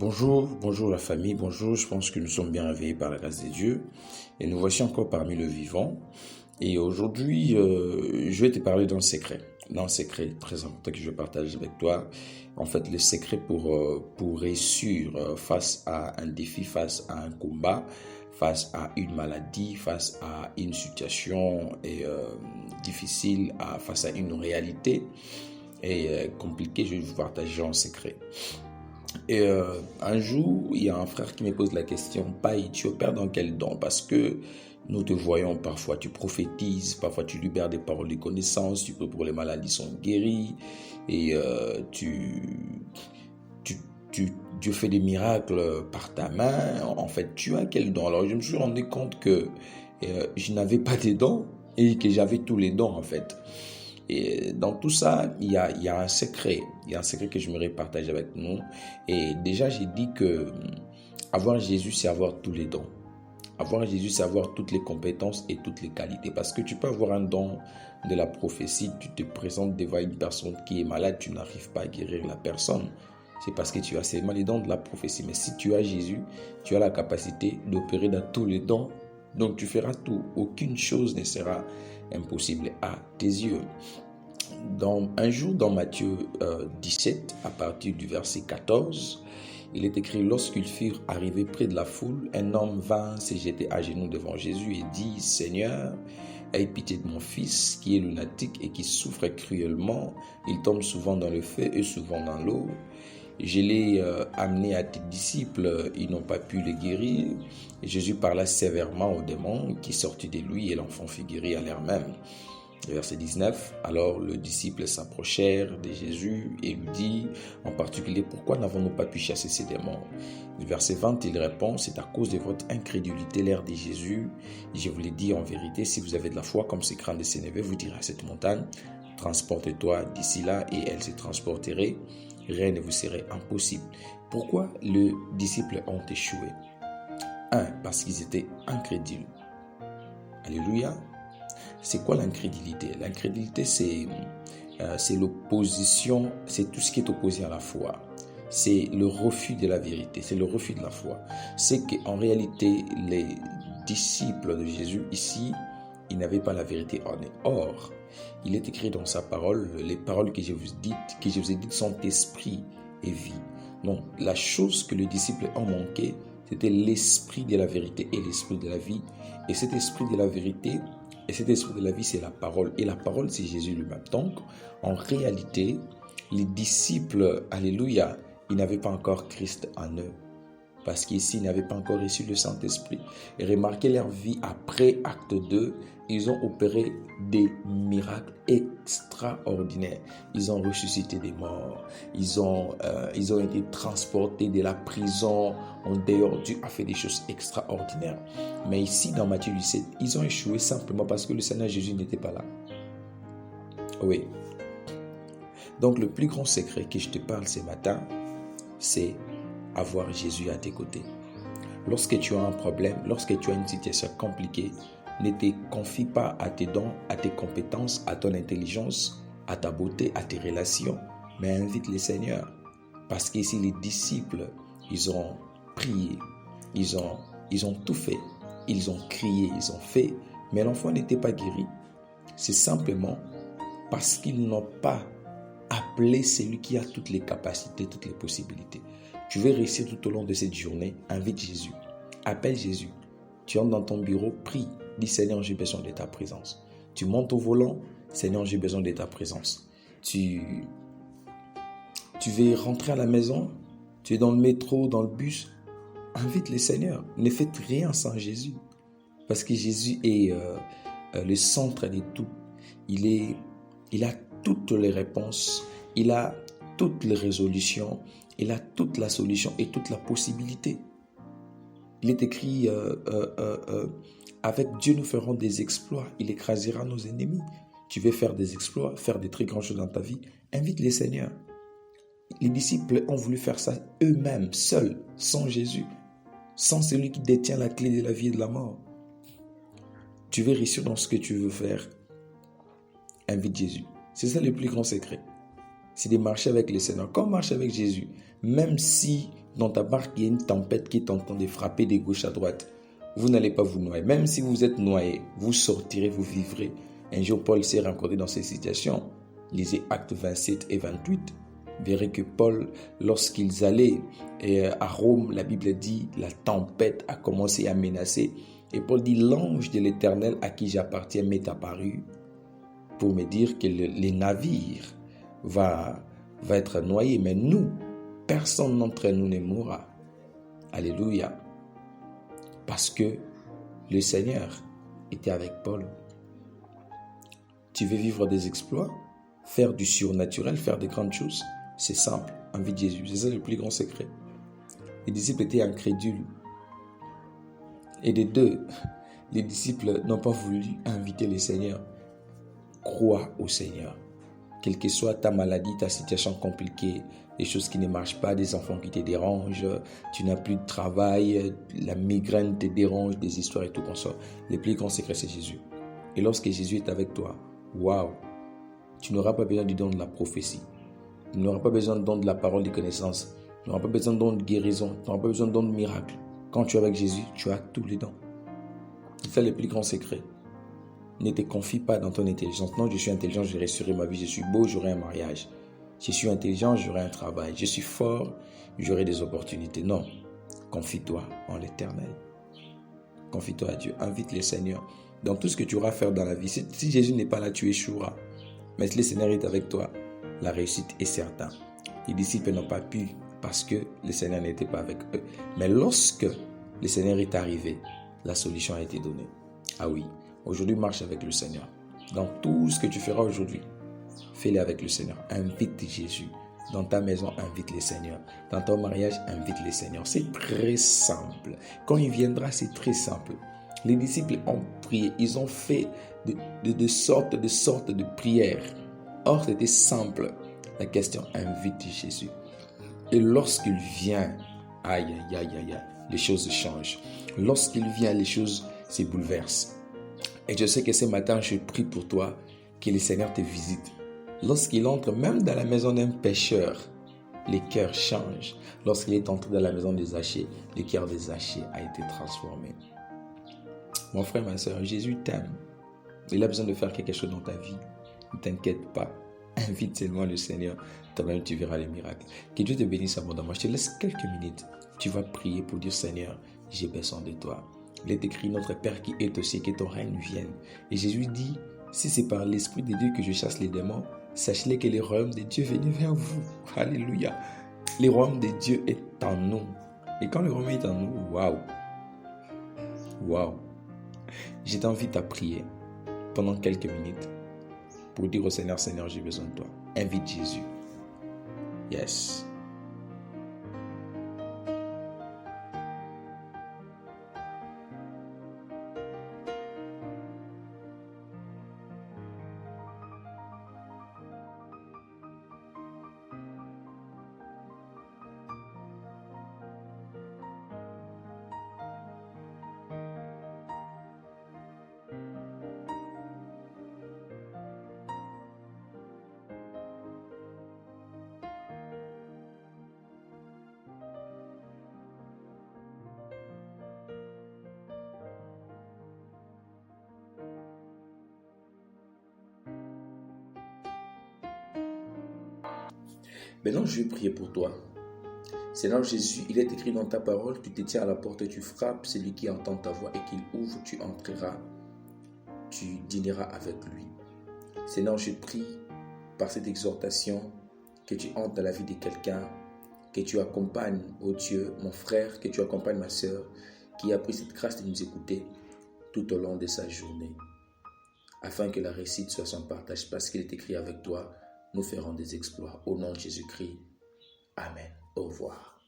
Bonjour la famille, bonjour, je pense que nous sommes bien réveillés par la grâce de Dieu et nous voici encore parmi le vivant. Et aujourd'hui, je vais te parler d'un secret très important que je partage avec toi. En fait, le secret pour réussir face à un défi, face à un combat, face à une maladie, face à une situation difficile, face à une réalité compliquée, je vais vous partager un secret. Et un jour, il y a un frère qui me pose la question, Paï, tu opères dans quel don? Parce que nous te voyons parfois, tu prophétises, parfois tu libères des paroles de connaissance, tu pries pour les maladies sont guéries, et Dieu fait des miracles par ta main. En fait, tu as quel don? Alors je me suis rendu compte que je n'avais pas de dons et que j'avais tous les dons en fait. Et dans tout ça, il y a un secret. Il y a un secret que je voudrais partager avec nous. Et déjà, j'ai dit que avoir Jésus, c'est avoir tous les dons. Avoir Jésus, c'est avoir toutes les compétences et toutes les qualités. Parce que tu peux avoir un don de la prophétie, tu te présentes devant une personne qui est malade, tu n'arrives pas à guérir la personne. C'est parce que tu as seulement les dons de la prophétie. Mais si tu as Jésus, tu as la capacité d'opérer dans tous les dons. Donc tu feras tout. Aucune chose ne sera impossible à tes yeux. Un jour dans Matthieu 17, à partir du verset 14, il est écrit: lorsqu'ils furent arrivés près de la foule, un homme vint se jeter à genoux devant Jésus et dit: Seigneur, aie pitié de mon fils qui est lunatique et qui souffre cruellement. Il tombe souvent dans le feu et souvent dans l'eau. Je l'ai amené à tes disciples, ils n'ont pas pu le guérir. Et Jésus parla sévèrement au démon qui sortit de lui et l'enfant fut guéri à l'heure même. Verset 19, alors les disciples s'approchèrent de Jésus et lui dit en particulier: pourquoi n'avons-nous pas pu chasser ces démons? Verset 20, il répond: c'est à cause de votre incrédulité. L'air de Jésus, je vous l'ai dit en vérité, si vous avez de la foi comme ces crânes de Sénévé, vous direz à cette montagne: transporte-toi d'ici là, et elle se transporterait. Rien ne vous serait impossible. Pourquoi les disciples ont échoué? 1. Parce qu'ils étaient incrédules. Alléluia. C'est quoi l'incrédulité? L'incrédulité, c'est l'opposition, c'est tout ce qui est opposé à la foi. C'est le refus de la vérité, c'est le refus de la foi. C'est qu'en réalité, les disciples de Jésus ici, ils n'avaient pas la vérité en eux. Or, il est écrit dans sa parole, les paroles que je vous ai dites sont esprit et vie. Donc, la chose que les disciples ont manqué, c'était l'esprit de la vérité et l'esprit de la vie. Et cet esprit de la vérité et cet esprit de la vie, c'est la parole. Et la parole, c'est Jésus lui-même. Donc, en réalité, les disciples, alléluia, ils n'avaient pas encore Christ en eux. Parce qu'ici, ils n'avaient pas encore reçu le Saint-Esprit. Et remarquez leur vie après acte 2, ils ont opéré des miracles extraordinaires. Ils ont ressuscité des morts. Ils ont été transportés de la prison en dehors. Dieu a fait des choses extraordinaires. Mais ici, dans Matthieu 17, ils ont échoué simplement parce que le Seigneur Jésus n'était pas là. Oui. Donc, le plus grand secret que je te parle ce matin, c'est avoir Jésus à tes côtés. Lorsque tu as un problème, lorsque tu as une situation compliquée, ne te confie pas à tes dons, à tes compétences, à ton intelligence, à ta beauté, à tes relations, mais invite le Seigneur. Parce qu'ici, les disciples, ils ont prié, ils ont tout fait, ils ont crié, ils ont fait, mais l'enfant n'était pas guéri. C'est simplement parce qu'ils n'ont pas appelé celui qui a toutes les capacités, toutes les possibilités. Tu veux réussir tout au long de cette journée, invite Jésus, appelle Jésus. Tu entres dans ton bureau, prie, dis: Seigneur, j'ai besoin de ta présence. Tu montes au volant, Seigneur, j'ai besoin de ta présence. Tu veux rentrer à la maison, tu es dans le métro, dans le bus, invite le Seigneur. Ne faites rien sans Jésus. Parce que Jésus est le centre de tout. Il a toutes les réponses, il a toutes les résolutions, il a toute la solution et toute la possibilité. Il est écrit avec Dieu nous ferons des exploits, il écrasera nos ennemis. Tu veux faire des exploits, faire des très grandes choses dans ta vie, invite les Seigneurs. Les disciples ont voulu faire ça eux-mêmes, seuls, sans Jésus, sans celui qui détient la clé de la vie et de la mort. Tu veux réussir dans ce que tu veux faire, invite Jésus. C'est ça le plus grand secret. C'est de marcher avec le Seigneur. Comme marcher avec Jésus, même si dans ta barque, il y a une tempête qui est en train de frapper de gauche à droite, vous n'allez pas vous noyer. Même si vous êtes noyé, vous sortirez, vous vivrez. Un jour, Paul s'est rencontré dans cette situation. Lisez Actes 27 et 28. Vous verrez que Paul, lorsqu'ils allaient à Rome, la Bible dit, la tempête a commencé à menacer. Et Paul dit, l'ange de l'Éternel à qui j'appartiens m'est apparu pour me dire que les navires va être noyé. Mais nous, personne d'entre nous ne mourra. Alléluia. Parce que le Seigneur était avec Paul. Tu veux vivre des exploits, faire du surnaturel, faire des grandes choses? C'est simple, invite Jésus. C'est ça le plus grand secret. Les disciples étaient incrédules. Et des deux, les disciples n'ont pas voulu inviter le Seigneur. Crois au Seigneur. Quelle que soit ta maladie, ta situation compliquée, des choses qui ne marchent pas, des enfants qui te dérangent, tu n'as plus de travail, la migraine te dérange, des histoires et tout comme ça. Le plus grand secret, c'est Jésus. Et lorsque Jésus est avec toi, waouh, tu n'auras pas besoin du don de la prophétie. Tu n'auras pas besoin du don de la parole de connaissance. Tu n'auras pas besoin du don de guérison. Tu n'auras pas besoin du don de miracle. Quand tu es avec Jésus, tu as tous les dons. C'est ça le plus grand secret. Ne te confie pas dans ton intelligence. Non, je suis intelligent, je réussirai ma vie. Je suis beau, j'aurai un mariage. Je suis intelligent, j'aurai un travail. Je suis fort, j'aurai des opportunités. Non, confie-toi en l'Éternel. Confie-toi à Dieu. Invite le Seigneur dans tout ce que tu auras à faire dans la vie. Si Jésus n'est pas là, tu échoueras. Mais si le Seigneur est avec toi, la réussite est certaine. Les disciples n'ont pas pu parce que le Seigneur n'était pas avec eux. Mais lorsque le Seigneur est arrivé, la solution a été donnée. Ah oui, aujourd'hui marche avec le Seigneur. Dans tout ce que tu feras aujourd'hui, fais-le avec le Seigneur. Invite Jésus. Dans ta maison, invite le Seigneur. Dans ton mariage, invite le Seigneur. C'est très simple. Quand il viendra, c'est très simple. Les disciples ont prié. Ils ont fait de sortes de prières. Or, c'était simple. La question, invite Jésus. Et lorsqu'il vient, aïe, les choses changent. Lorsqu'il vient, les choses se bouleversent. Et je sais que ce matin, je prie pour toi que le Seigneur te visite. Lorsqu'il entre même dans la maison d'un pécheur, les cœurs changent. Lorsqu'il est entré dans la maison de Zachée, le cœur de Zachée a été transformé. Mon frère, ma soeur, Jésus t'aime. Il a besoin de faire quelque chose dans ta vie. Ne t'inquiète pas. Invite seulement le Seigneur. Toi-même, tu verras les miracles. Que Dieu te bénisse abondamment. Je te laisse quelques minutes. Tu vas prier pour dire, Seigneur, j'ai besoin de toi. Il est écrit, notre Père qui est au ciel, que ton règne vienne. Et Jésus dit, si c'est par l'Esprit de Dieu que je chasse les démons, sachez que le royaume de Dieu venu vers vous. Alléluia. Le royaume de Dieu est en nous. Et quand le royaume est en nous, waouh. Waouh. Je t'invite à prier pendant quelques minutes pour dire au Seigneur, Seigneur, j'ai besoin de toi. Invite Jésus. Yes. Maintenant, je vais prier pour toi. Seigneur Jésus, il est écrit dans ta parole, tu te tiens à la porte et tu frappes, celui qui entend ta voix et qu'il ouvre, tu entreras, tu dîneras avec lui. Seigneur, je prie par cette exhortation que tu entres dans la vie de quelqu'un, que tu accompagnes, oh Dieu, mon frère, que tu accompagnes ma soeur, qui a pris cette grâce de nous écouter tout au long de sa journée, afin que la réussite soit son partage, parce qu'il est écrit avec toi, nous ferons des exploits. Au nom de Jésus-Christ. Amen. Au revoir.